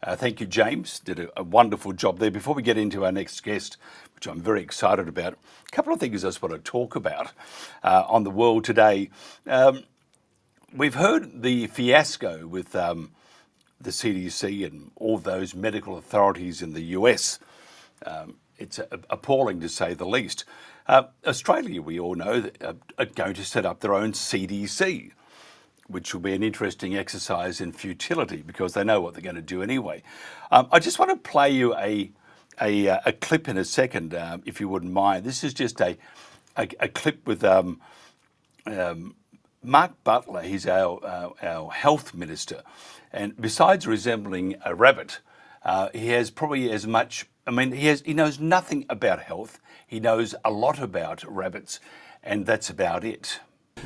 Thank you, James. Did a wonderful job there. Before we get into our next guest, which I'm very excited about, a couple of things I just want to talk about on the world today. We've heard the fiasco with the CDC and all those medical authorities in the US. It's appalling to say the least. Australia, we all know, are going to set up their own CDC, which will be an interesting exercise in futility because they know what they're going to do anyway. I just want to play you a clip in a second, if you wouldn't mind. This is just a clip with Mark Butler. He's our health minister, and besides resembling a rabbit, he has probably as much. I mean, he knows nothing about health. He knows a lot about rabbits, and that's about it.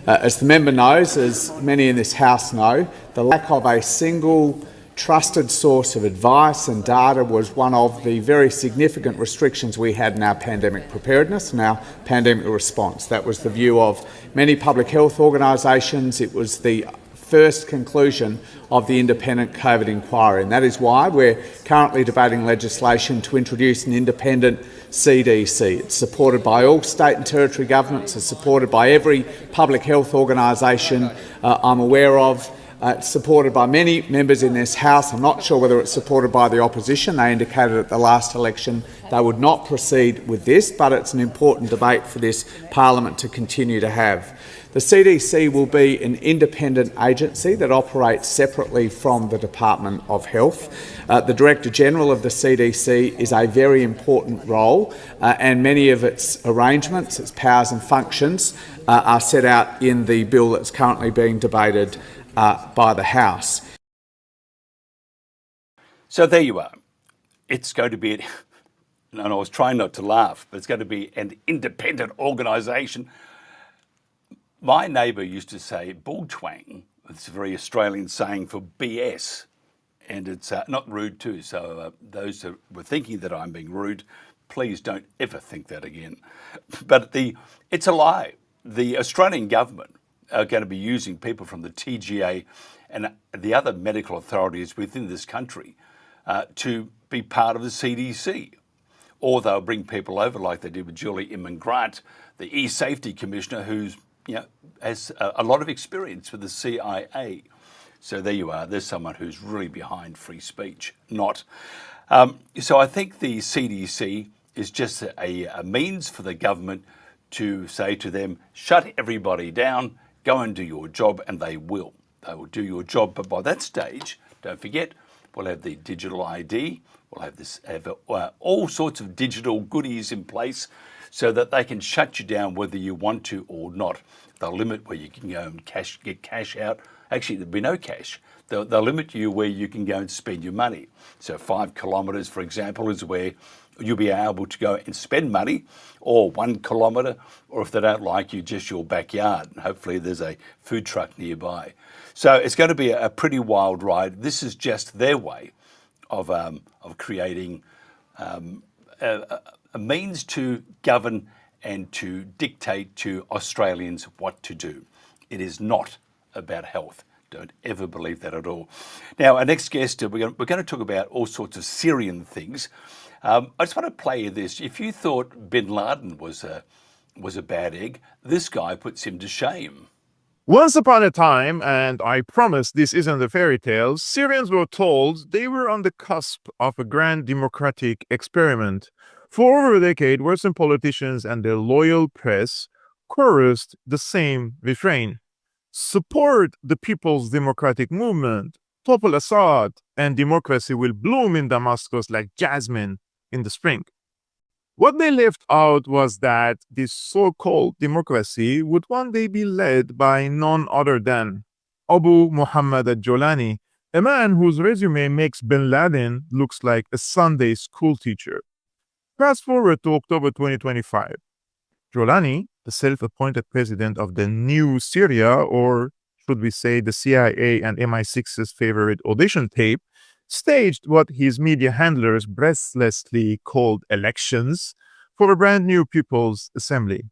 As the member knows, as many in this House know, the lack of a single trusted source of advice and data was one of the very significant restrictions we had in our pandemic preparedness and our pandemic response. That was the view of many public health organisations. It was the first conclusion of the independent COVID inquiry, and that is why we're currently debating legislation to introduce an independent CDC. It's supported by all state and territory governments. It's supported by every public health organisation I'm aware of. It's supported by many members in this House. I'm not sure whether it's supported by the opposition. They indicated at the last election they would not proceed with this, but it's an important debate for this parliament to continue to have. The CDC will be an independent agency that operates separately from the Department of Health. The Director General of the CDC is a very important role, and many of its arrangements, its powers and functions are set out in the bill that's currently being debated by the House. So there you are. It's going to be, and I was trying not to laugh, but it's going to be an independent organisation. My neighbour used to say bull twang. It's a very Australian saying for BS, and it's not rude too. So those who were thinking that I'm being rude, please don't ever think that again. But it's a lie. The Australian government are going to be using people from the TGA and the other medical authorities within this country to be part of the CDC. Or they'll bring people over like they did with Julie Inman-Grant, the e-safety commissioner, who's has a lot of experience with the CIA. So there you are. There's someone who's really behind free speech, not. So I think the CDC is just a means for the government to say to them, shut everybody down, go and do your job, and they will. They will do your job. But by that stage, don't forget, we'll have the digital ID. We'll have all sorts of digital goodies in place so that they can shut you down whether you want to or not. They'll limit where you can go and get cash out. Actually, there'll be no cash. They'll limit you where you can go and spend your money. So 5 kilometres, for example, is where you'll be able to go and spend money, or 1 kilometre, or if they don't like you, just your backyard. And hopefully there's a food truck nearby. So it's going to be a pretty wild ride. This is just their way of creating a means to govern and to dictate to Australians what to do. It is not about health. Don't ever believe that at all. Now, our next guest, we're going to talk about all sorts of Syrian things. I just want to play you this. If you thought bin Laden was a bad egg, this guy puts him to shame. Once upon a time, and I promise this isn't a fairy tale, Syrians were told they were on the cusp of a grand democratic experiment. For over a decade, Western politicians and their loyal press chorused the same refrain: support the People's Democratic Movement, topple Assad, and democracy will bloom in Damascus like jasmine in the spring. What they left out was that this so-called democracy would one day be led by none other than Abu Muhammad al-Jolani, a man whose resume makes bin Laden looks like a Sunday school teacher. Fast forward to October 2025. Jolani, the self-appointed president of the new Syria, or should we say the CIA and MI6's favorite audition tape, staged what his media handlers breathlessly called elections for a brand new People's Assembly.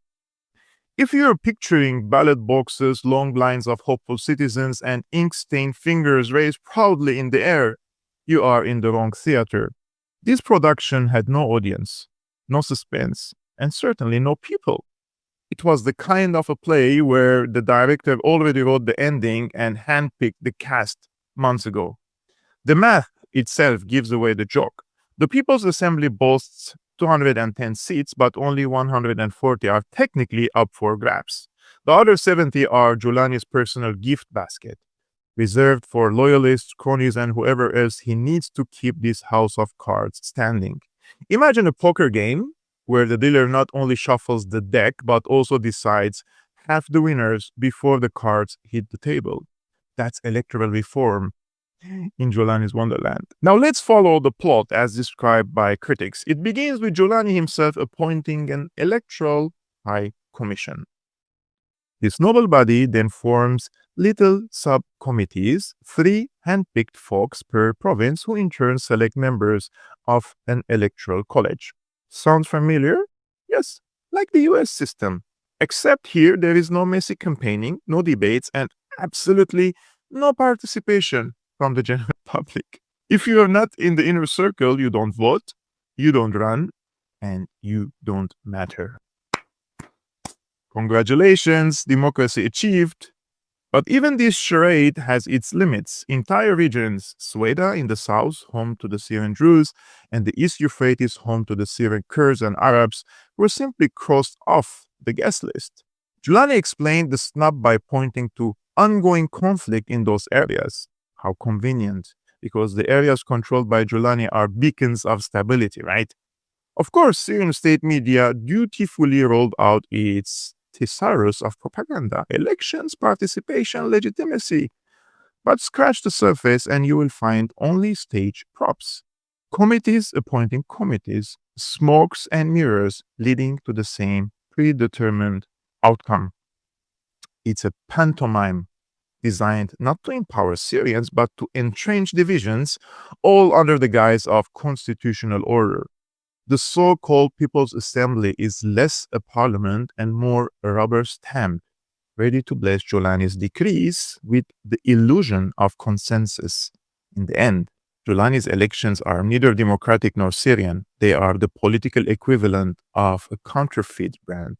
If you're picturing ballot boxes, long lines of hopeful citizens, and ink-stained fingers raised proudly in the air, you are in the wrong theater. This production had no audience, no suspense, and certainly no people. It was the kind of a play where the director already wrote the ending and handpicked the cast months ago. The math itself gives away the joke. The People's Assembly boasts 210 seats, but only 140 are technically up for grabs. The other 70 are Giuliani's personal gift basket, reserved for loyalists, cronies, and whoever else he needs to keep this house of cards standing. Imagine a poker game where the dealer not only shuffles the deck, but also decides half the winners before the cards hit the table. That's electoral reform in Giuliani's Wonderland. Now let's follow the plot as described by critics. It begins with Giuliani himself appointing an electoral high commission. This noble body then forms little subcommittees, 3 handpicked folks per province who in turn select members of an electoral college. Sound familiar? Yes, like the US system. Except here there is no messy campaigning, no debates, and absolutely no participation from the general public. If you are not in the inner circle, you don't vote, you don't run, and you don't matter. Congratulations, democracy achieved. But even this charade has its limits. Entire regions, Sweda in the south, home to the Syrian Druze, and the East Euphrates, home to the Syrian Kurds and Arabs, were simply crossed off the guest list. Giuliani explained the snub by pointing to ongoing conflict in those areas. How convenient, because the areas controlled by Giuliani are beacons of stability, right? Of course, Syrian state media dutifully rolled out its thesaurus of propaganda, elections, participation, legitimacy. But scratch the surface and you will find only stage props. Committees appointing committees, smokes and mirrors leading to the same predetermined outcome. It's a pantomime designed not to empower Syrians, but to entrench divisions, all under the guise of constitutional order. The so-called People's Assembly is less a parliament and more a rubber stamp, ready to bless Giuliani's decrees with the illusion of consensus. In the end, Giuliani's elections are neither democratic nor Syrian. They are the political equivalent of a counterfeit brand,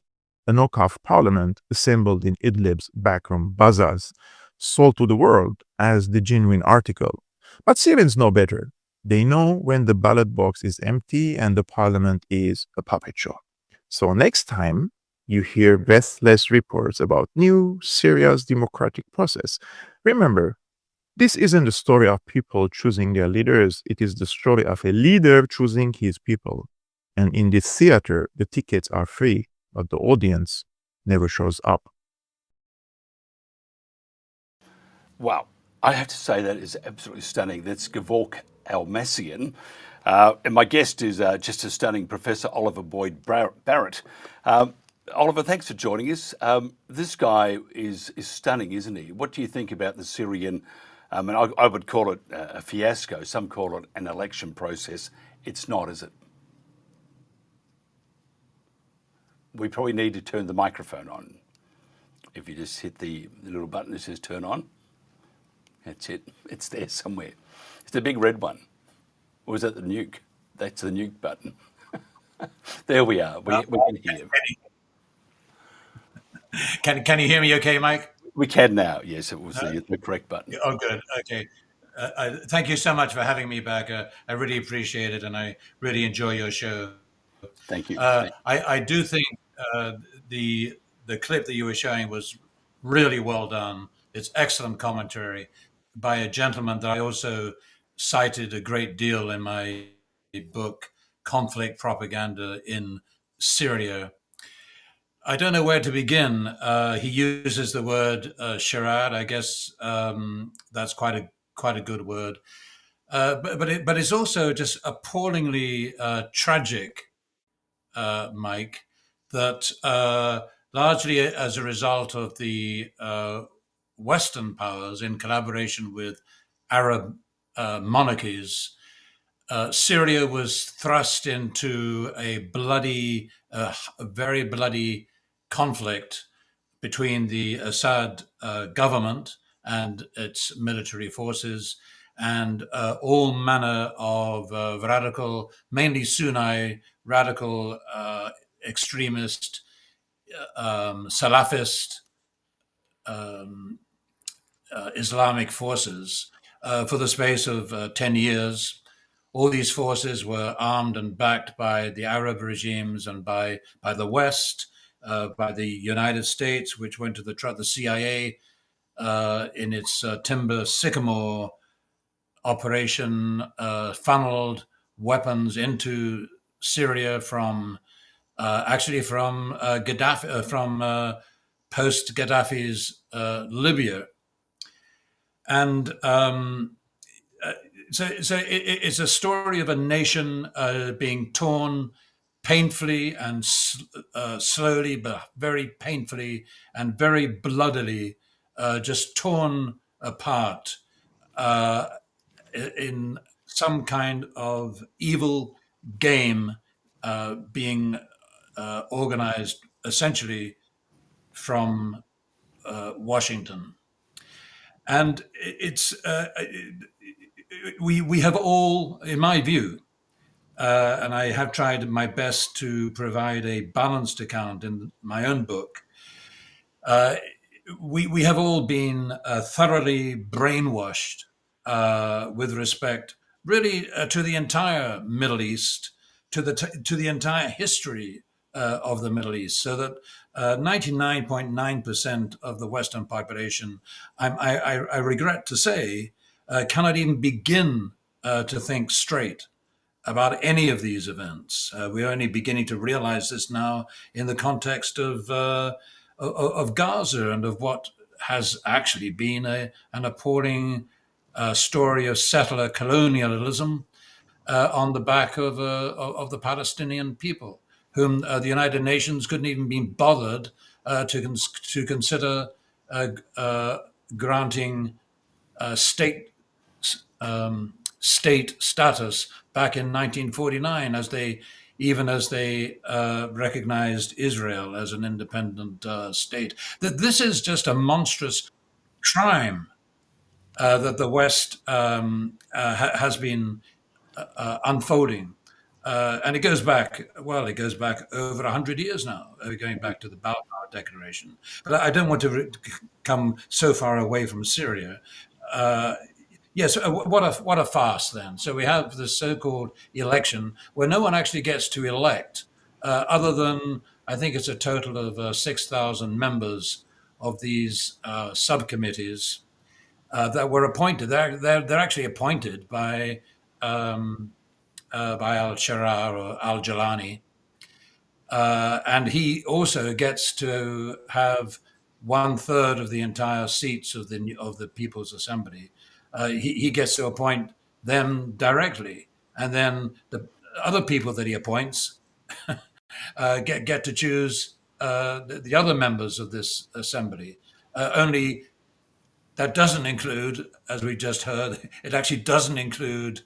a knockoff parliament assembled in Idlib's backroom bazaars, sold to the world as the genuine article. But Syrians know better. They know when the ballot box is empty and the parliament is a puppet show. So next time you hear breathless reports about new Syria's democratic process, remember, this isn't the story of people choosing their leaders. It is the story of a leader choosing his people. And in this theater, the tickets are free, but the audience never shows up. Wow. I have to say that is absolutely stunning. That's Gevork Almassian. And my guest is just a stunning Professor Oliver Boyd-Barrett. Oliver, thanks for joining us. This guy is stunning, isn't he? What do you think about the Syrian, and I would call it a fiasco. Some call it an election process. It's not, is it? We probably need to turn the microphone on. If you just hit the little button that says turn on. That's it. It's there somewhere. It's the big red one. Or is that the nuke? That's the nuke button. There we are. We can hear. Can you hear me okay, Mike? We can now. Yes, it was the correct button. Oh, good. Okay. Thank you so much for having me back. I really appreciate it, and I really enjoy your show. Thank you. I do think the clip that you were showing was really well done. It's excellent commentary by a gentleman that I also cited a great deal in my book, Conflict Propaganda in Syria. I don't know where to begin. He uses the word charade. I guess that's quite a good word. But it's also just appallingly tragic, Mike, that largely as a result of the Western powers in collaboration with Arab monarchies, Syria was thrust into a very bloody conflict between the Assad government and its military forces and all manner of radical, mainly Sunni radical extremist, Salafist, Islamic forces for the space of 10 years. All these forces were armed and backed by the Arab regimes and by the West, by the United States, which went to the CIA in its Timber Sycamore operation, funneled weapons into Syria from Gaddafi, from post Gaddafi's Libya, and so it's a story of a nation being torn painfully and slowly, but very painfully and very bloodily, just torn apart in some kind of evil game being organized essentially from Washington. And we have all, in my view, and I have tried my best to provide a balanced account in my own book, we have all been thoroughly brainwashed with respect, really, to the entire Middle East, to the entire history of the Middle East, so that 99.9% of the Western population, I regret to say, cannot even begin to think straight about any of these events. We're only beginning to realize this now in the context of Gaza and of what has actually been an appalling story of settler colonialism on the back of the Palestinian people, whom the United Nations couldn't even be bothered to consider granting state status back in 1949, as they recognized Israel as an independent state. That this is just a monstrous crime that the West has been unfolding. And it goes back over 100 years now, going back to the Balfour Declaration. But I don't want to come so far away from Syria. Yes, what a farce then. So we have this so-called election where no one actually gets to elect, other than, I think it's a total of 6,000 members of these subcommittees that were appointed. They're actually appointed by al-Sharar or al-Jalani. And he also gets to have 1/3 of the entire seats of the People's Assembly. He gets to appoint them directly, and then the other people that he appoints get to choose the other members of this assembly. Only that doesn't include, as we just heard, it actually doesn't include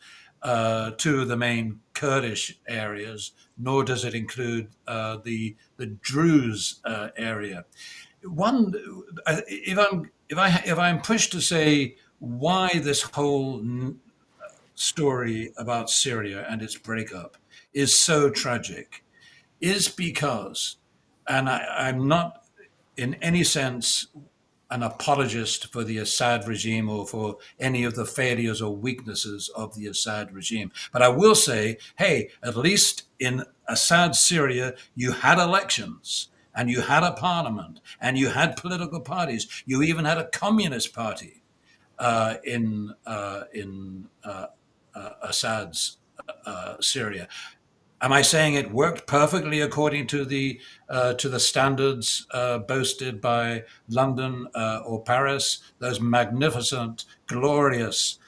two of the main Kurdish areas, nor does it include the Druze area. If I'm pushed to say why this whole story about Syria and its breakup is so tragic, is because, and I'm not in any sense an apologist for the Assad regime or for any of the failures or weaknesses of the Assad regime. But I will say, hey, at least in Assad Syria, you had elections and you had a parliament and you had political parties. You even had a communist party in Assad's Syria. Am I saying it worked perfectly according to the standards boasted by London or Paris, those magnificent, glorious,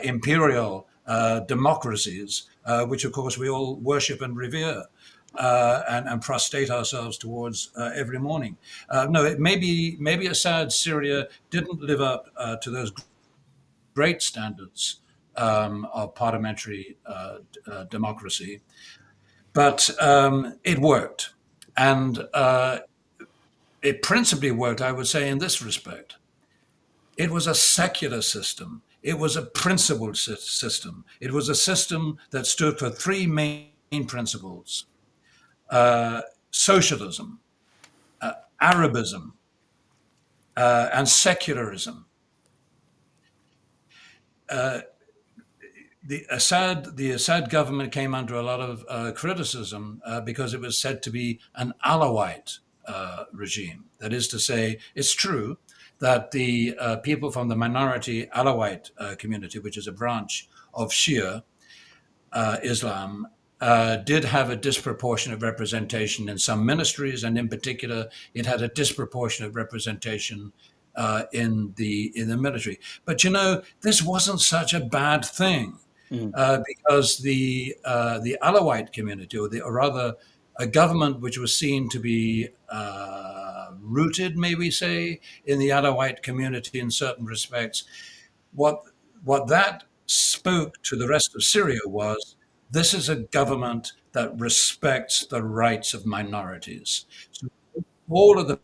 imperial democracies, which of course we all worship and revere and prostrate ourselves towards every morning? No, maybe Assad Syria didn't live up to those great standards of parliamentary democracy. But it worked. And it principally worked, I would say, in this respect. It was a secular system. It was a principled system. It was a system that stood for three main principles: socialism, Arabism, and secularism. The Assad government came under a lot of criticism because it was said to be an Alawite regime. That is to say, it's true that the people from the minority Alawite community, which is a branch of Shia Islam, did have a disproportionate representation in some ministries, and in particular, it had a disproportionate representation in the military. But this wasn't such a bad thing because the Alawite community, or rather, a government which was seen to be rooted, may we say, in the Alawite community in certain respects, what that spoke to the rest of Syria was, this is a government that respects the rights of minorities. So all of the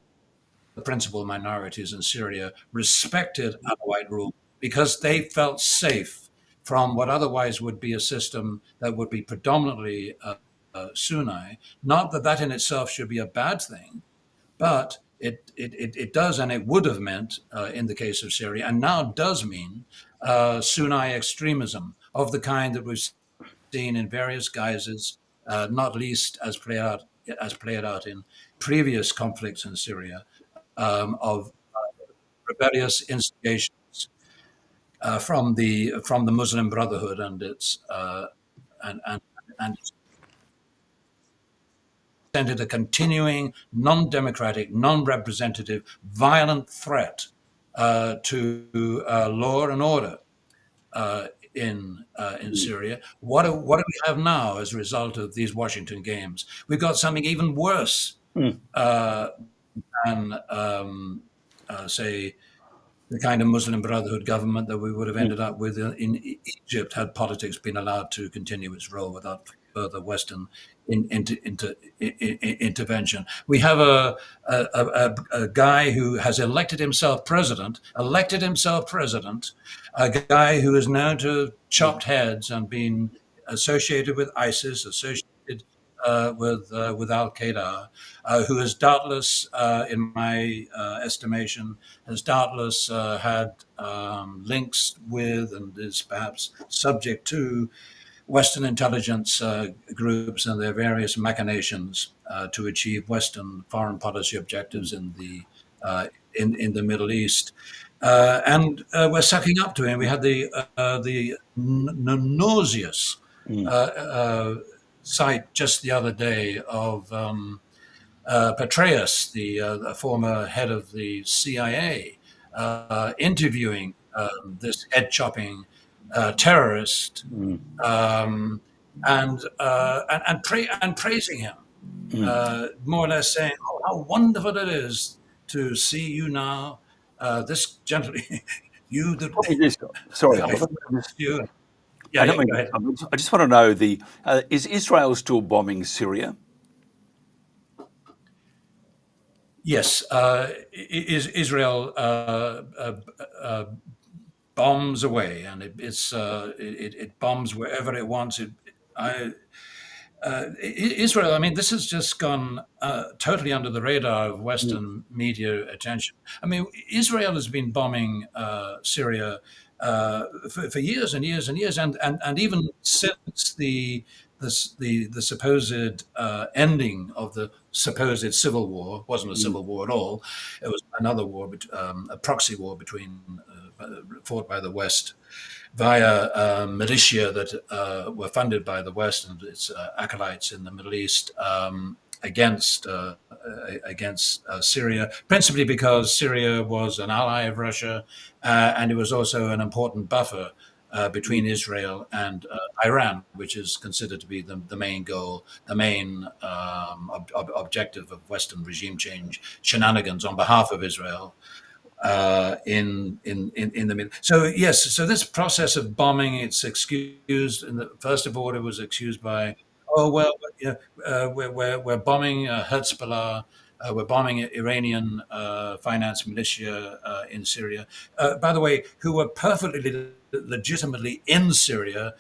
principal minorities in Syria respected Alawite rule because they felt safe from what otherwise would be a system that would be predominantly Sunni. Not that that in itself should be a bad thing, but it does, and it would have meant in the case of Syria, and now does mean Sunni extremism of the kind that we've seen in various guises, not least as played out in previous conflicts in Syria, of rebellious instigations from the Muslim Brotherhood and its and presented a continuing, non-democratic, non-representative, violent threat to law and order in Syria. What do we have now as a result of these Washington games? We've got something even worse than, say, the kind of Muslim Brotherhood government that we would have ended up with in Egypt had politics been allowed to continue its role without further Western intervention. We have a guy who has elected himself president, a guy who is known to have chopped heads and been associated with ISIS, associated with Al Qaeda, who has doubtless, in my estimation, has doubtless had links with and is perhaps subject to Western intelligence groups and their various machinations to achieve Western foreign policy objectives in the Middle East. And we're sucking up to him. We had the nauseous sight just the other day of Petraeus, the former head of the CIA, interviewing this head-chopping terrorist and praising him, more or less saying, "Oh, how wonderful it is to see you now, this gentleman, you that." Sorry, you. I Go ahead. I just want to know is Israel still bombing Syria? Yes, Israel bombs away, and it bombs wherever it wants. Israel, I mean, this has just gone totally under the radar of Western media attention. I mean, Israel has been bombing Syria for years and years and years, and even since the supposed ending of the supposed civil war. It wasn't a civil war at all. It was another war, a proxy war fought by the West via militia that were funded by the West and its acolytes in the Middle East against Syria, principally because Syria was an ally of Russia, and it was also an important buffer between Israel and Iran, which is considered to be the main goal, the main objective of Western regime change shenanigans on behalf of Israel. In the middle. So yes, so this process of bombing, it's excused. In the first of all, it was excused by, we're bombing Hezbollah, we're bombing Iranian finance militia in Syria. By the way, who were perfectly legitimately in Syria,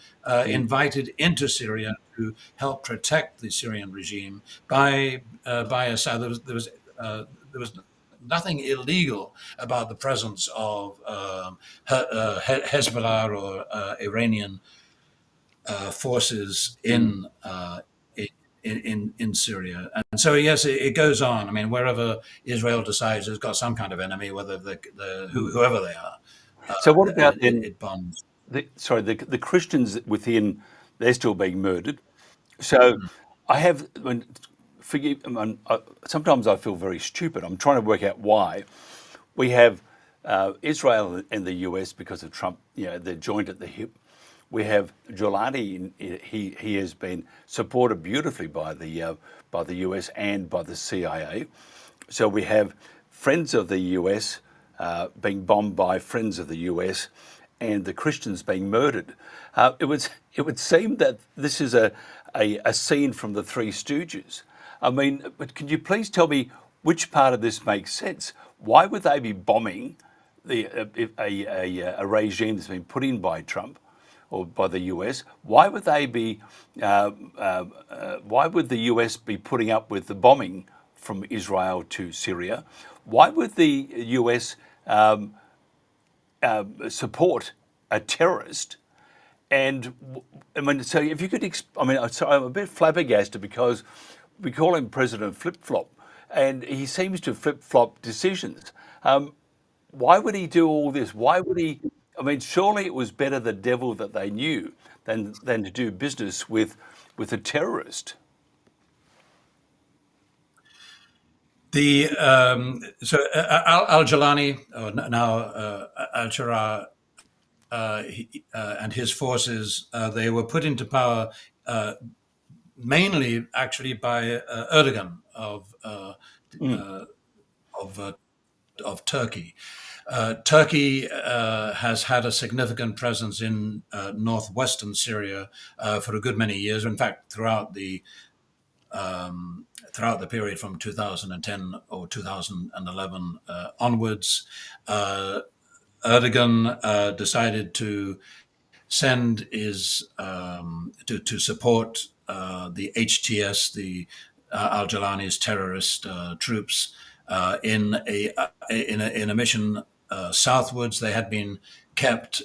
invited into Syria to help protect the Syrian regime by Assad. There was nothing illegal about the presence of Hezbollah or Iranian forces in Syria. And so, yes, it goes on. I mean, wherever Israel decides it's got some kind of enemy, whether whoever they are, So what about then? it bombs. The Christians within, they're still being murdered. So I have, forgive, sometimes I feel very stupid. I'm trying to work out why. We have Israel and the US because of Trump, they're joined at the hip. We have Giuliani. He has been supported beautifully by the US and by the CIA. So we have friends of the US being bombed by friends of the US, and the Christians being murdered. It would seem that this is a scene from the Three Stooges. I mean, but can you please tell me which part of this makes sense? Why would they be bombing a regime that's been put in by Trump or by the US? Why would they be? Why would the US be putting up with the bombing from Israel to Syria? Why would the US support a terrorist? And I mean, so if you could, I'm a bit flabbergasted because we call him President Flip Flop, and he seems to flip flop decisions. Why would he do all this? Why would he? I mean, surely it was better the devil that they knew than to do business with a terrorist. The so Al Jalani, or now Al Shara, and his forces, they were put into power mainly, actually, by Erdogan of Turkey. Turkey has had a significant presence in northwestern Syria for a good many years. In fact, throughout the period from 2010 or 2011 onwards, Erdogan decided to send his to support the HTS, the Al Jalani's terrorist troops, in a mission southwards. They had been kept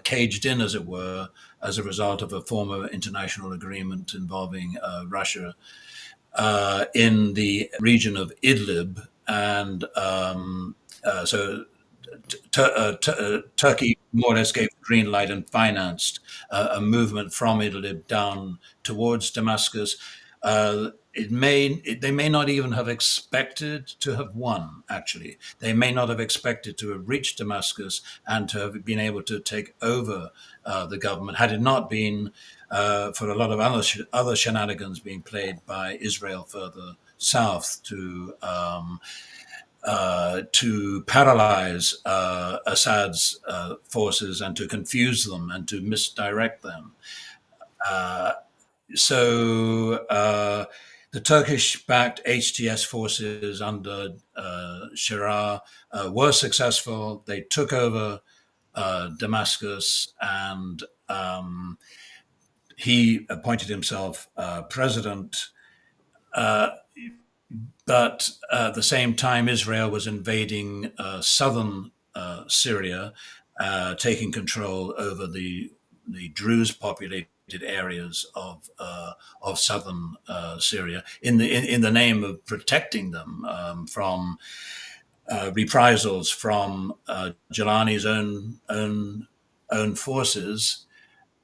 caged in, as it were, as a result of a former international agreement involving Russia in the region of Idlib, and so Turkey more or less gave the green light and financed a movement from Idlib down towards Damascus. They may not even have expected to have won, actually. They may not have expected to have reached Damascus and to have been able to take over the government had it not been for a lot of other shenanigans being played by Israel further south to paralyze Assad's forces and to confuse them and to misdirect them. So the Turkish-backed HTS forces under Shirar were successful. They took over Damascus, and he appointed himself president. But at the same time, Israel was invading southern Syria, taking control over the Druze-populated areas of southern Syria in the name of protecting them from reprisals from Jelani's own forces,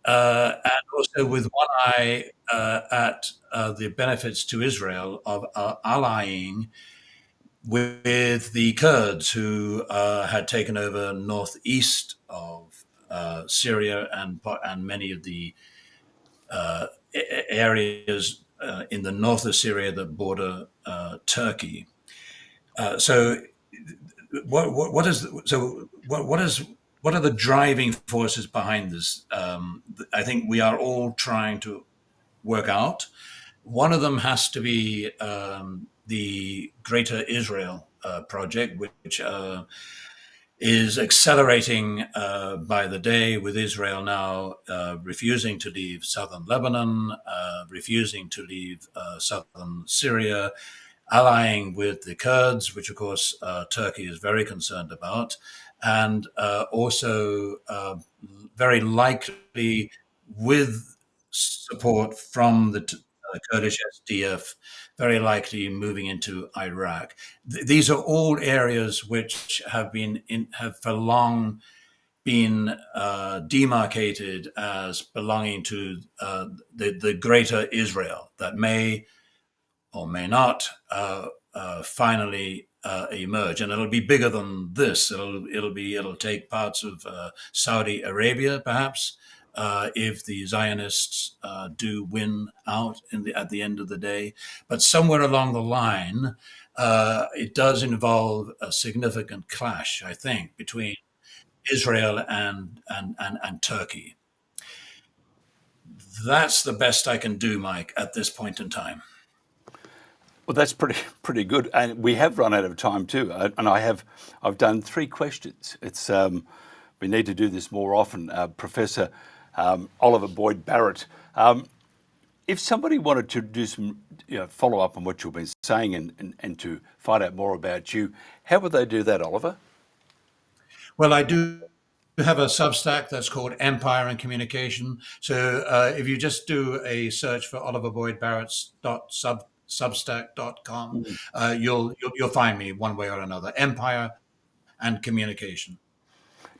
and also with one eye at the benefits to Israel of allying with the Kurds, who had taken over northeast of Syria and many of the areas in the north of Syria that border Turkey. So, what are the driving forces behind this? I think we are all trying to work out. One of them has to be the Greater Israel Project, which is accelerating by the day, with Israel now refusing to leave southern Lebanon, refusing to leave southern Syria, allying with the Kurds, which of course Turkey is very concerned about, and also very likely with support from the Kurdish SDF, very likely moving into Iraq. These are all areas which have for long been demarcated as belonging to the greater Israel that may or may not finally emerge, and it'll be bigger than this. It'll take parts of Saudi Arabia, perhaps, if the Zionists do win out at the end of the day. But somewhere along the line, it does involve a significant clash, I think, between Israel and Turkey. That's the best I can do, Mike, at this point in time. Well, that's pretty good, and we have run out of time too. And I've done 3 questions. It's we need to do this more often. Professor Oliver Boyd-Barrett, if somebody wanted to do some follow up on what you've been saying and to find out more about you, how would they do that, Oliver? Well, I do have a Substack that's called Empire and Communication. So if you just do a search for Oliver Boyd-Barrett's substack.com, you'll find me one way or another. Empire and Communication.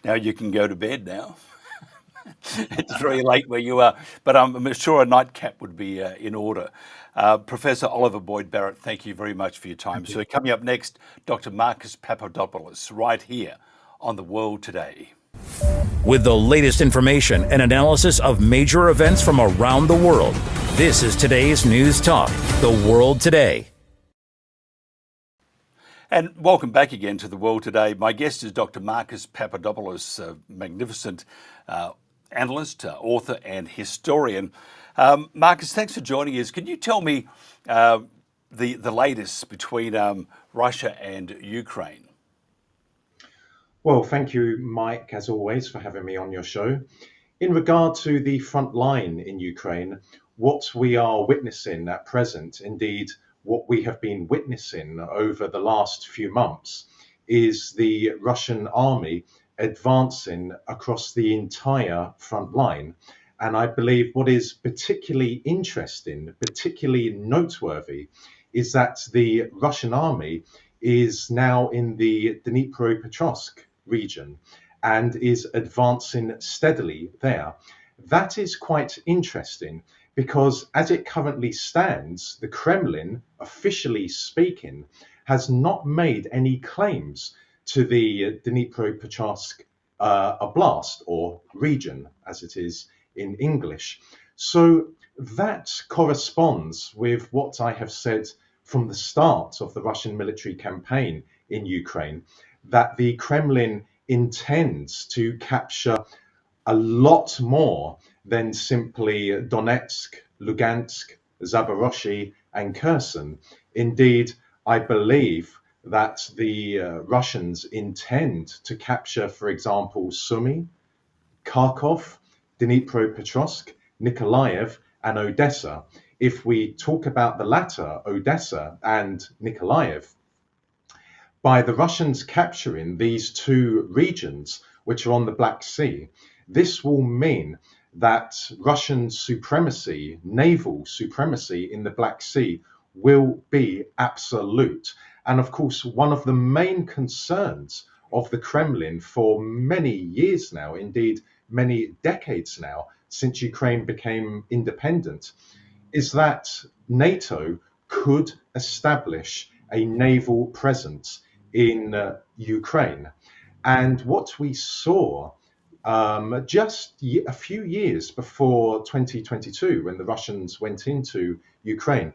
Now you can go to bed now. It's very late where you are, but I'm sure a nightcap would be in order. Professor Oliver Boyd-Barrett, thank you very much for your time. So coming up next, Dr Marcus Papadopoulos, right here on The World Today. With the latest information and analysis of major events from around the world, this is today's News Talk, The World Today. And welcome back again to The World Today. My guest is Dr Marcus Papadopoulos, a magnificent analyst, author and historian. Marcus, thanks for joining us. Can you tell me the latest between Russia and Ukraine? Well, thank you, Mike, as always, for having me on your show. In regard to the front line in Ukraine, what we are witnessing at present, indeed, what we have been witnessing over the last few months, is the Russian army advancing across the entire front line. And I believe what is particularly interesting, particularly noteworthy, is that the Russian army is now in the Dnipropetrovsk region and is advancing steadily there. That is quite interesting because as it currently stands, the Kremlin, officially speaking, has not made any claims to the Dnipropetrovsk oblast, or region as it is in English. So that corresponds with what I have said from the start of the Russian military campaign in Ukraine, that the Kremlin intends to capture a lot more than simply Donetsk, Lugansk, Zaporozhye, and Kherson. Indeed, I believe that the Russians intend to capture, for example, Sumy, Kharkov, Dnipropetrovsk, Nikolaev, and Odessa. If we talk about the latter, Odessa and Nikolaev, by the Russians capturing these 2 regions, which are on the Black Sea, this will mean that Russian supremacy, naval supremacy in the Black Sea, will be absolute. And of course, one of the main concerns of the Kremlin for many years now, indeed many decades now, since Ukraine became independent, is that NATO could establish a naval presence in Ukraine. And what we saw just a few years before 2022, when the Russians went into Ukraine,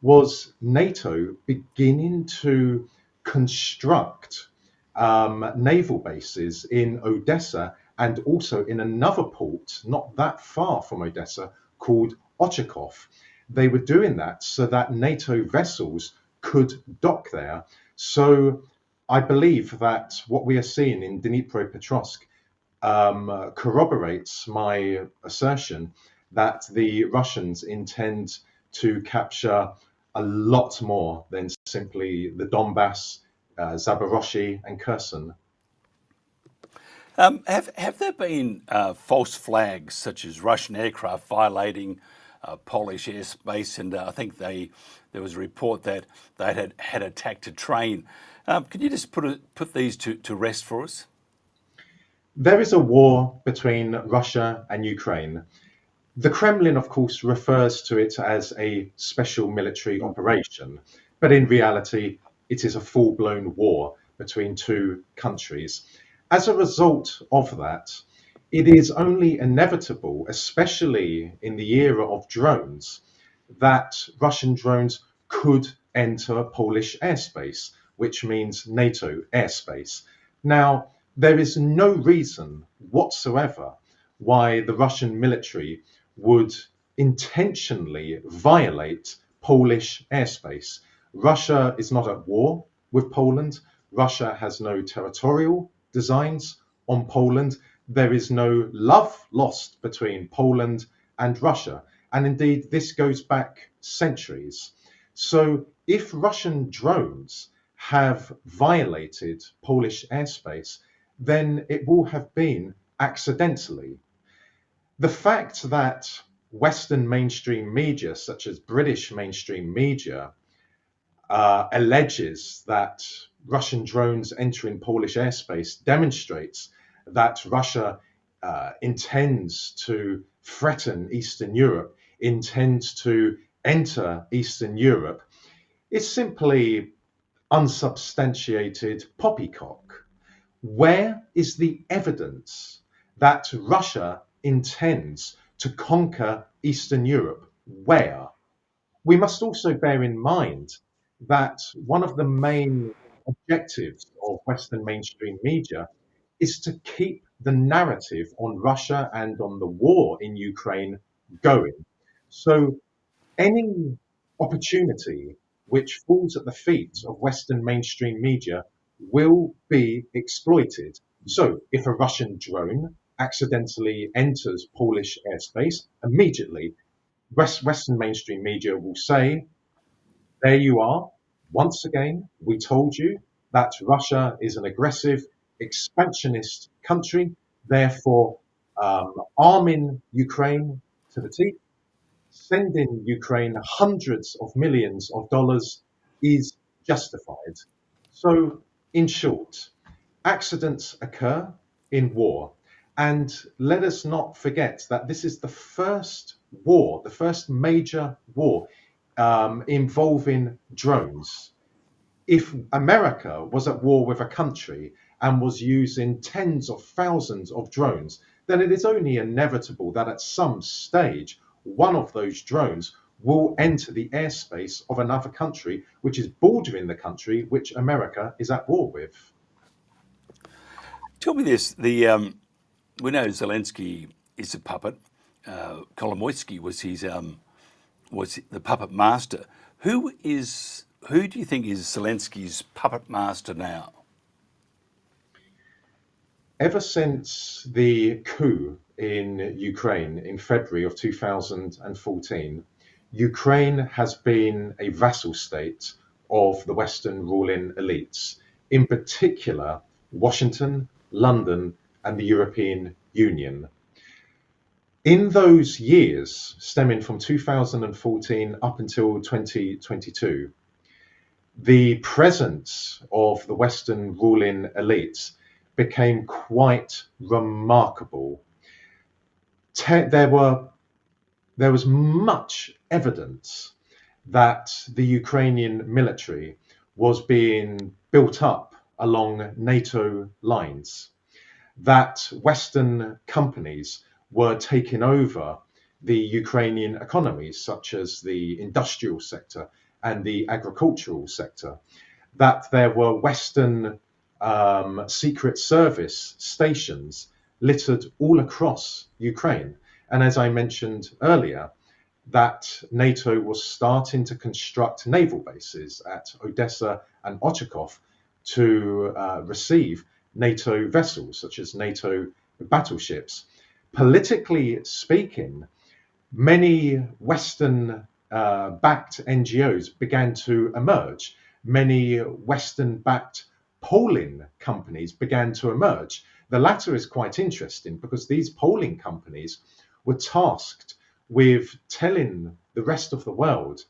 was NATO beginning to construct naval bases in Odessa and also in another port not that far from Odessa called Ochakov. They were doing that so that NATO vessels could dock there. So I believe that what we are seeing in Dnipropetrovsk corroborates my assertion that the Russians intend to capture a lot more than simply the Donbass, Zaporozhye, and Kherson. Have there been false flags such as Russian aircraft violating Polish airspace? And I think there was a report that they had attacked a train. Could you just put these to rest for us? There is a war between Russia and Ukraine. The Kremlin, of course, refers to it as a special military operation, but in reality, it is a full-blown war between two countries. As a result of that, it is only inevitable, especially in the era of drones, that Russian drones could enter Polish airspace, which means NATO airspace. Now, there is no reason whatsoever why the Russian military would intentionally violate Polish airspace. Russia is not at war with Poland. Russia has no territorial designs on Poland. There is no love lost between Poland and Russia. And indeed, this goes back centuries. So if Russian drones have violated Polish airspace, then it will have been accidentally. The fact that Western mainstream media, such as British mainstream media, alleges that Russian drones entering Polish airspace demonstrates that Russia intends to threaten Eastern Europe, intends to enter Eastern Europe, is simply unsubstantiated poppycock. Where is the evidence that Russia intends to conquer Eastern Europe? Where? We must also bear in mind that one of the main objectives of Western mainstream media is to keep the narrative on Russia and on the war in Ukraine going. So any opportunity which falls at the feet of Western mainstream media will be exploited. So if a Russian drone accidentally enters Polish airspace, immediately Western mainstream media will say, there you are. Once again, we told you that Russia is an aggressive, expansionist country, therefore arming Ukraine to the teeth, sending Ukraine hundreds of millions of dollars is justified. So, in short, accidents occur in war. And let us not forget that this is the first war, the first major war involving drones. If America was at war with a country and was using tens of thousands of drones, then it is only inevitable that at some stage, one of those drones will enter the airspace of another country, which is bordering the country which America is at war with. Tell me this: we know Zelensky is a puppet. Kolomoisky was the puppet master. Who do you think is Zelensky's puppet master now? Ever since the coup in Ukraine in February of 2014, Ukraine has been a vassal state of the Western ruling elites, in particular Washington, London, and the European Union. In those years, stemming from 2014 up until 2022, the presence of the Western ruling elites became quite remarkable. There was much evidence that the Ukrainian military was being built up along NATO lines, that Western companies were taking over the Ukrainian economies, such as the industrial sector and the agricultural sector, that there were Western secret service stations littered all across Ukraine. And as I mentioned earlier, that NATO was starting to construct naval bases at Odessa and Okhotsk, to receive NATO vessels, such as NATO battleships. Politically speaking, many Western backed NGOs began to emerge. Many Western backed polling companies began to emerge. The latter is quite interesting because these polling companies were tasked with telling the rest of the world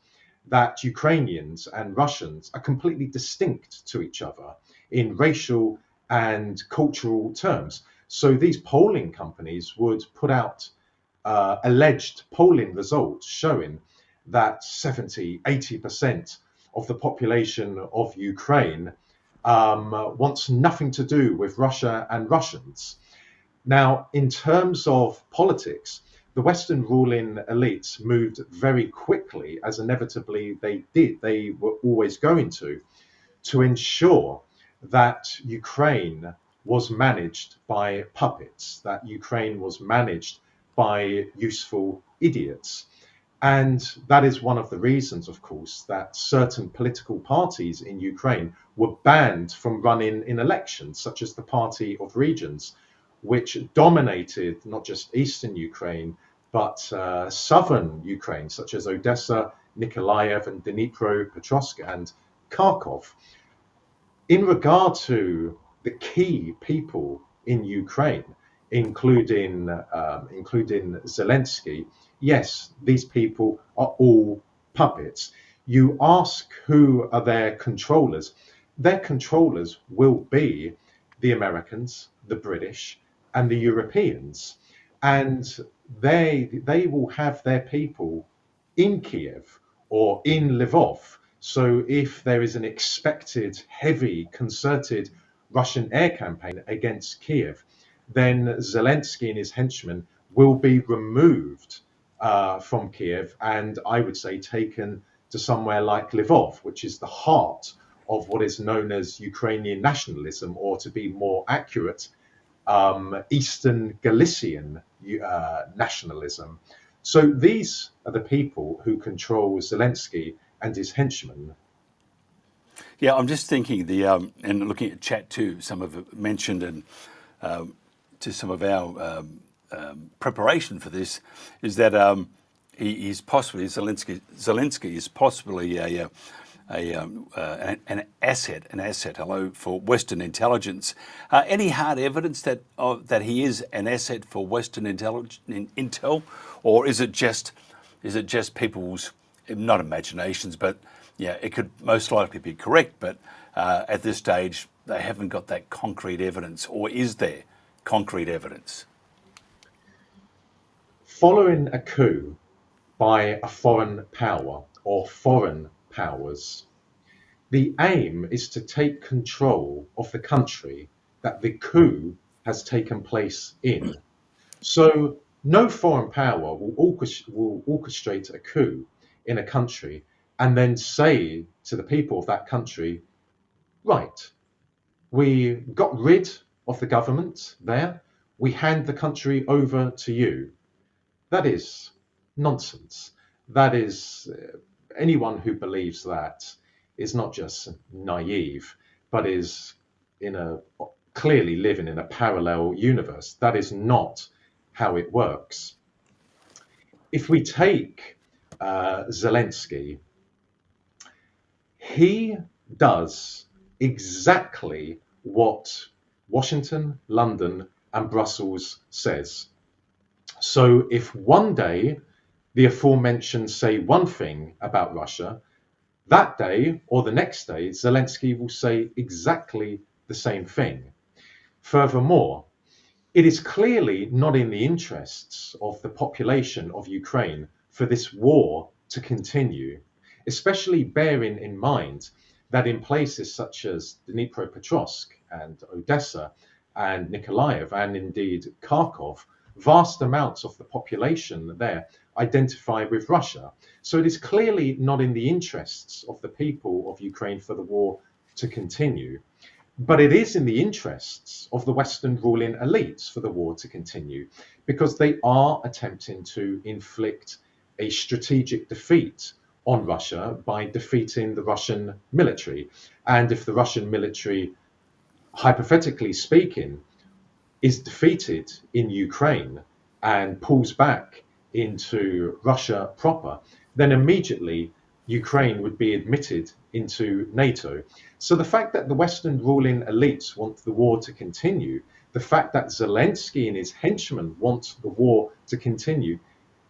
that Ukrainians and Russians are completely distinct to each other in racial and cultural terms. So these polling companies would put out alleged polling results showing that 70, 80% of the population of Ukraine wants nothing to do with Russia and Russians. Now, in terms of politics, the Western ruling elites moved very quickly, as inevitably they did. They were always going to ensure that Ukraine was managed by puppets, that Ukraine was managed by useful idiots. And that is one of the reasons, of course, that certain political parties in Ukraine were banned from running in elections, such as the Party of Regions, which dominated not just eastern Ukraine, but southern Ukraine, such as Odessa, Nikolaev, and Dnipropetrovsk and Kharkov. In regard to the key people in Ukraine, including Zelensky, yes, these people are all puppets. You ask who are their controllers. Their controllers will be the Americans, the British, and the Europeans, and they will have their people in Kiev or in Lvov. So if there is an expected heavy concerted Russian air campaign against Kiev, then Zelensky and his henchmen will be removed from Kiev, and I would say taken to somewhere like Lvov, which is the heart of what is known as Ukrainian nationalism, or to be more accurate, Eastern Galician nationalism. So these are the people who control Zelensky and his henchmen. Yeah, I'm just thinking and looking at chat too, some of it mentioned, and to some of our preparation for this is that he is possibly Zelensky is possibly an asset. Hello, for Western intelligence. Any hard evidence that he is an asset for Western intel, or is it just people's not imaginations, but yeah, it could most likely be correct, but at this stage they haven't got that concrete evidence, or is there concrete evidence? Following a coup by a foreign power or foreign powers, the aim is to take control of the country that the coup has taken place in. So no foreign power will orchestrate a coup in a country and then say to the people of that country, right, we got rid of the government there, we hand the country over to you. That is nonsense. That is, anyone who believes that is not just naive, but is clearly living in a parallel universe. That is not how it works. If we take Zelensky, he does exactly what Washington, London, and Brussels says. So if one day the aforementioned say one thing about Russia, that day or the next day, Zelensky will say exactly the same thing. Furthermore, it is clearly not in the interests of the population of Ukraine for this war to continue, especially bearing in mind that in places such as Dnipropetrovsk and Odessa and Nikolaev and indeed Kharkov, vast amounts of the population there identify with Russia. So it is clearly not in the interests of the people of Ukraine for the war to continue. But it is in the interests of the Western ruling elites for the war to continue, because they are attempting to inflict a strategic defeat on Russia by defeating the Russian military. And if the Russian military, hypothetically speaking, is defeated in Ukraine and pulls back into Russia proper, then immediately Ukraine would be admitted into NATO. So the fact that the Western ruling elites want the war to continue, the fact that Zelensky and his henchmen want the war to continue,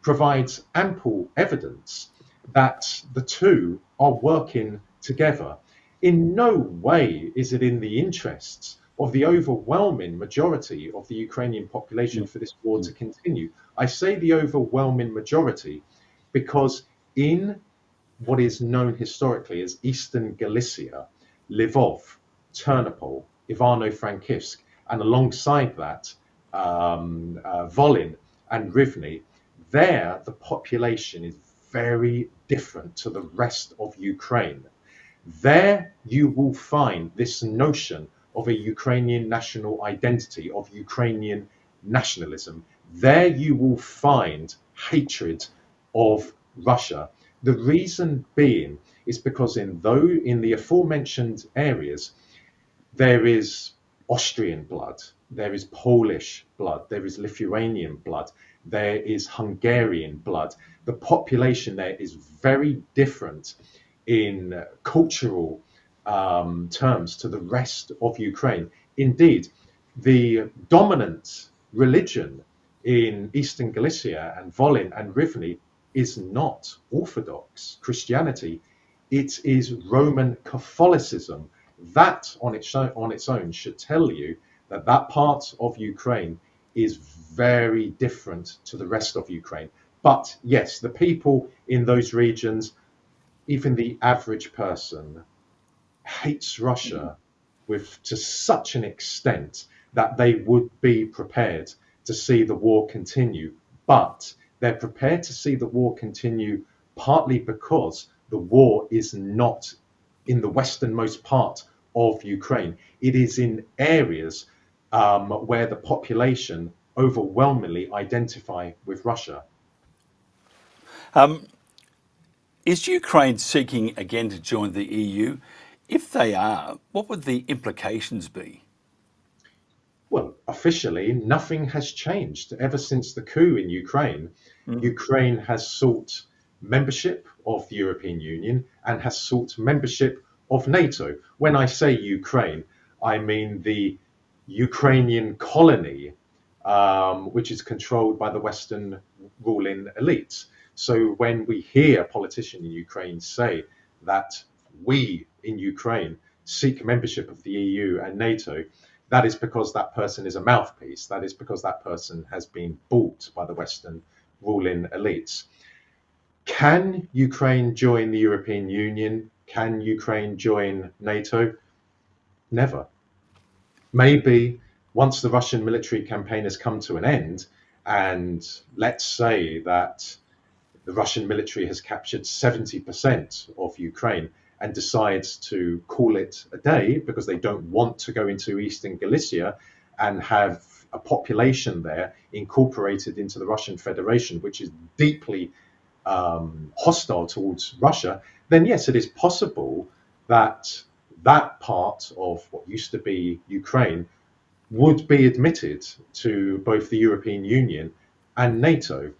provides ample evidence that the two are working together. In no way is it in the interests of the overwhelming majority of the Ukrainian population for this war to continue. I say the overwhelming majority because in what is known historically as Eastern Galicia, Lvov, Ternopil, Ivano-Frankivsk, and alongside that, Volyn and Rivne, there the population is very different to the rest of Ukraine. There you will find this notion of a Ukrainian national identity, of Ukrainian nationalism. There you will find hatred of Russia. The reason being is because in the aforementioned areas, there is Austrian blood, there is Polish blood, there is Lithuanian blood, there is Hungarian blood. The population there is very different in cultural terms to the rest of Ukraine. Indeed, the dominant religion in Eastern Galicia and Volyn and Rivne is not Orthodox Christianity. It is Roman Catholicism. That on its own should tell you that that part of Ukraine is very different to the rest of Ukraine. But yes, the people in those regions, even the average person, hates Russia to such an extent that they would be prepared to see the war continue. But they're prepared to see the war continue partly because the war is not in the westernmost part of Ukraine. It is in areas where the population overwhelmingly identify with Russia. Is Ukraine seeking again to join the EU? If they are, what would the implications be? Well, officially, nothing has changed ever since the coup in Ukraine. Ukraine has sought membership of the European Union and has sought membership of NATO. When I say Ukraine, I mean the Ukrainian colony, which is controlled by the Western ruling elites. So when we hear a politician in Ukraine say that we in Ukraine seek membership of the EU and NATO, that is because that person is a mouthpiece. That is because that person has been bought by the Western ruling elites. Can Ukraine join the European Union? Can Ukraine join NATO? Never. Maybe once the Russian military campaign has come to an end, and let's say that the Russian military has captured 70% of Ukraine and decides to call it a day because they don't want to go into Eastern Galicia and have a population there incorporated into the Russian Federation, which is deeply hostile towards Russia, then yes, it is possible that that part of what used to be Ukraine would be admitted to both the European Union and NATO.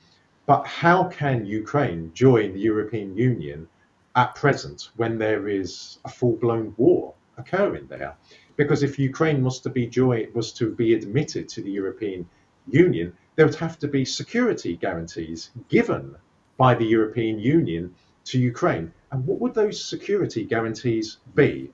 But how can Ukraine join the European Union at present when there is a full-blown war occurring there? Because if Ukraine was to be admitted to the European Union, there would have to be security guarantees given by the European Union to Ukraine. And what would those security guarantees be?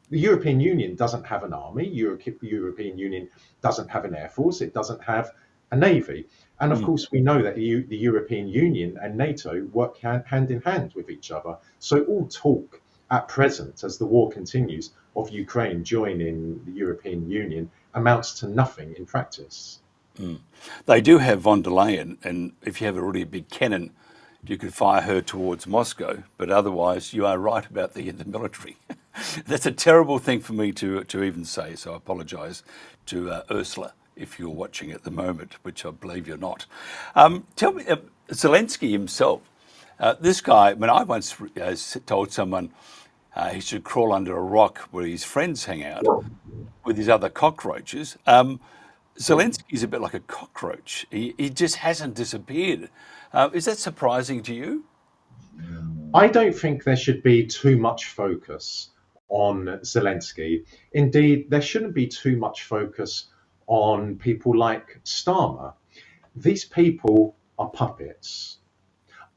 The European Union doesn't have an army. The European Union doesn't have an air force. It doesn't have a navy. And of course, we know that the European Union and NATO work hand in hand with each other. So all talk at present, as the war continues, of Ukraine joining the European Union amounts to nothing in practice. They do have von der Leyen, and if you have already a big cannon, you could fire her towards Moscow. But otherwise, you are right about the military. That's a terrible thing for me to even say, so I apologise to Ursula if you're watching at the moment, which I believe you're not. Tell me, Zelensky himself, This guy, I mean, I once told someone he should crawl under a rock where his friends hang out with his other cockroaches. Zelensky's a bit like a cockroach. He just hasn't disappeared. Is that surprising to you? I don't think there should be too much focus on Zelensky. Indeed, there shouldn't be too much focus on people like Starmer. These people are puppets.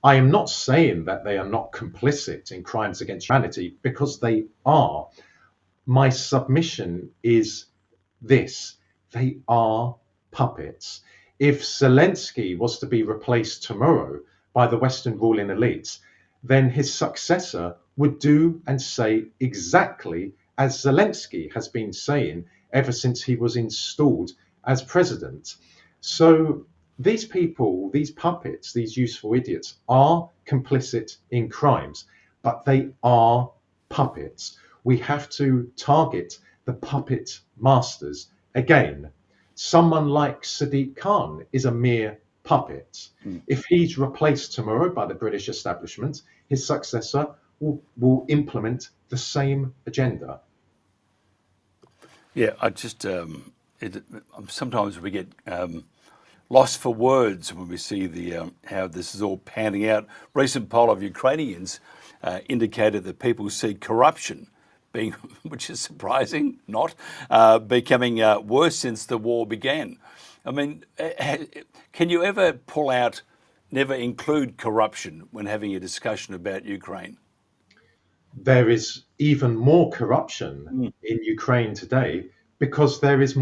I am not saying that they are not complicit in crimes against humanity, because they are. My submission is this: they are puppets. If Zelensky was to be replaced tomorrow by the Western ruling elites, then his successor would do and say exactly as Zelensky has been saying ever since he was installed as president. So these people, these puppets, these useful idiots are complicit in crimes, but they are puppets. We have to target the puppet masters. Again, someone like Sadiq Khan is a mere puppet. If he's replaced tomorrow by the British establishment, his successor will implement the same agenda. Yeah, I just sometimes we get lost for words when we see the how this is all panning out. Recent poll of Ukrainians indicated that people see corruption being, which is surprising, not becoming worse since the war began. I mean, can you ever pull out, never include corruption when having a discussion about Ukraine? There is even more corruption in Ukraine today because there is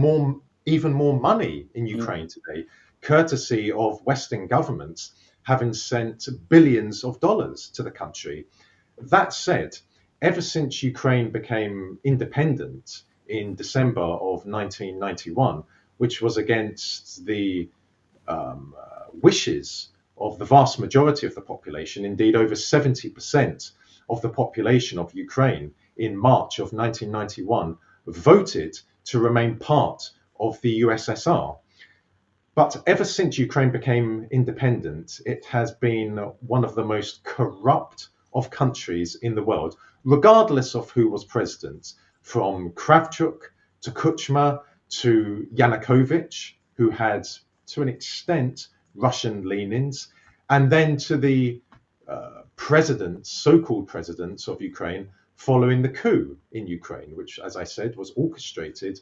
even more money in Ukraine today, courtesy of Western governments having sent billions of dollars to the country. That said, ever since Ukraine became independent in December of 1991, which was against the wishes of the vast majority of the population, indeed over 70% of the population of Ukraine in March of 1991 voted to remain part of the USSR. But ever since Ukraine became independent, it has been one of the most corrupt of countries in the world, regardless of who was president, from Kravchuk to Kuchma to Yanukovych, who had, to an extent, Russian leanings, and then to the presidents, so-called presidents of Ukraine, following the coup in Ukraine, which, as I said, was orchestrated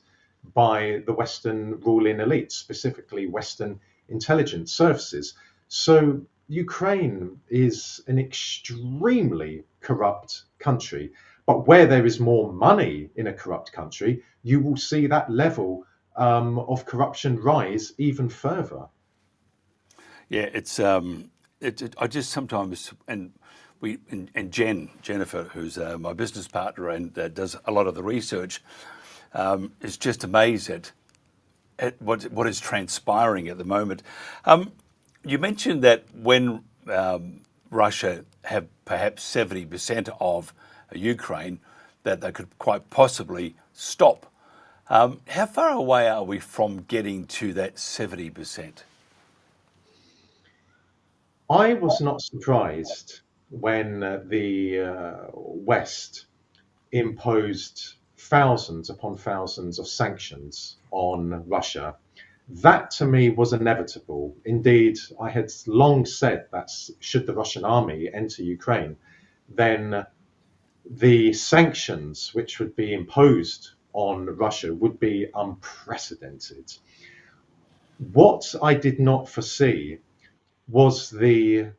by the Western ruling elite, specifically Western intelligence services. So Ukraine is an extremely corrupt country. But where there is more money in a corrupt country, you will see that level of corruption rise even further. Yeah, I just sometimes, and Jennifer, who's my business partner and does a lot of the research, is just amazed at what is transpiring at the moment. You mentioned that when Russia have perhaps 70% of Ukraine, that they could quite possibly stop. How far away are we from getting to that 70%? I was not surprised when the West imposed thousands upon thousands of sanctions on Russia. That to me was inevitable. Indeed, I had long said that should the Russian army enter Ukraine, then the sanctions which would be imposed on Russia would be unprecedented. What I did not foresee was the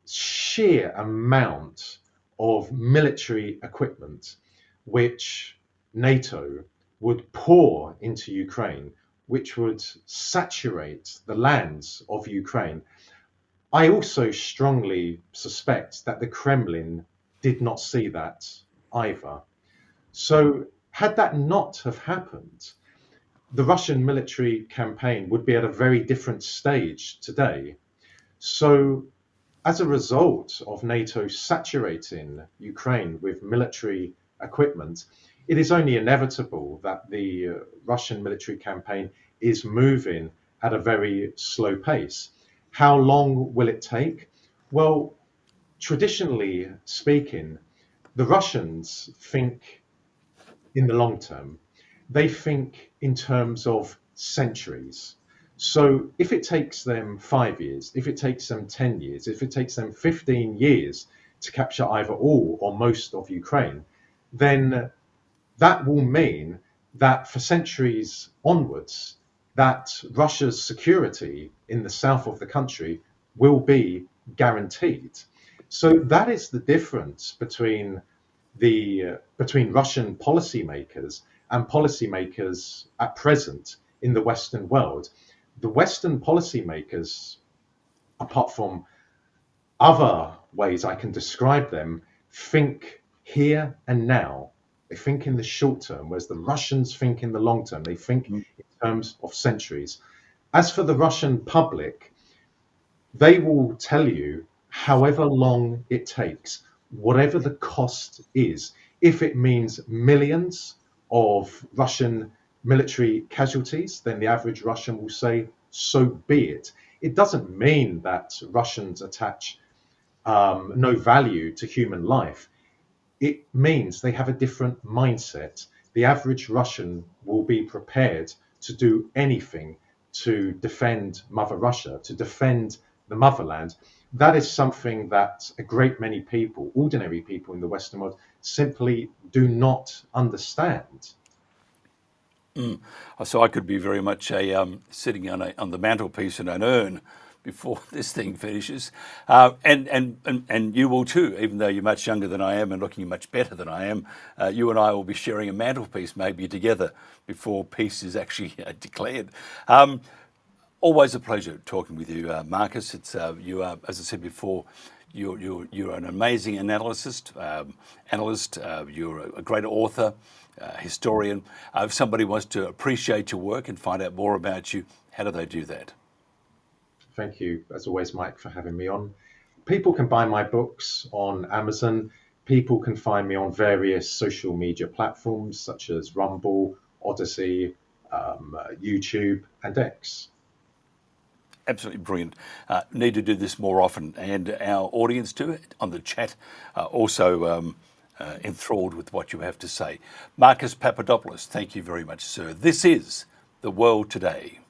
sheer amount of military equipment which NATO would pour into Ukraine, which would saturate the lands of Ukraine. I also strongly suspect that the Kremlin did not see that either. So had that not have happened, the Russian military campaign would be at a very different stage today. So as a result of NATO saturating Ukraine with military equipment, it is only inevitable that the Russian military campaign is moving at a very slow pace. How long will it take? Well, traditionally speaking, the Russians think in the long term. They think in terms of centuries. So if it takes them 5 years, if it takes them 10 years, if it takes them 15 years to capture either all or most of Ukraine, then that will mean that for centuries onwards, that Russia's security in the south of the country will be guaranteed. So that is the difference between between Russian policymakers and policymakers at present in the Western world. The Western policymakers, apart from other ways I can describe them, think here and now. They think in the short term, whereas the Russians think in the long term. They think in terms of centuries. As for the Russian public, they will tell you however long it takes, whatever the cost is. If it means millions of Russian military casualties, then the average Russian will say, so be it. It doesn't mean that Russians attach no value to human life. It means they have a different mindset. The average Russian will be prepared to do anything to defend Mother Russia, to defend the motherland. That is something that a great many people, ordinary people in the Western world, simply do not understand. So I could be very much sitting on the mantelpiece in an urn before this thing finishes, and you will too. Even though you're much younger than I am and looking much better than I am, you and I will be sharing a mantelpiece maybe together before peace is actually declared. Always a pleasure talking with you, Marcus. It's you are, as I said before, you're an amazing analyst. You're a great author, historian. If somebody wants to appreciate your work and find out more about you, how do they do that? Thank you, as always, Mike, for having me on. People can buy my books on Amazon. People can find me on various social media platforms such as Rumble, Odyssey, YouTube, and X. Absolutely brilliant. Need to do this more often, and our audience too on the chat also enthralled with what you have to say. Marcus Papadopoulos, thank you very much, sir. This is The World Today.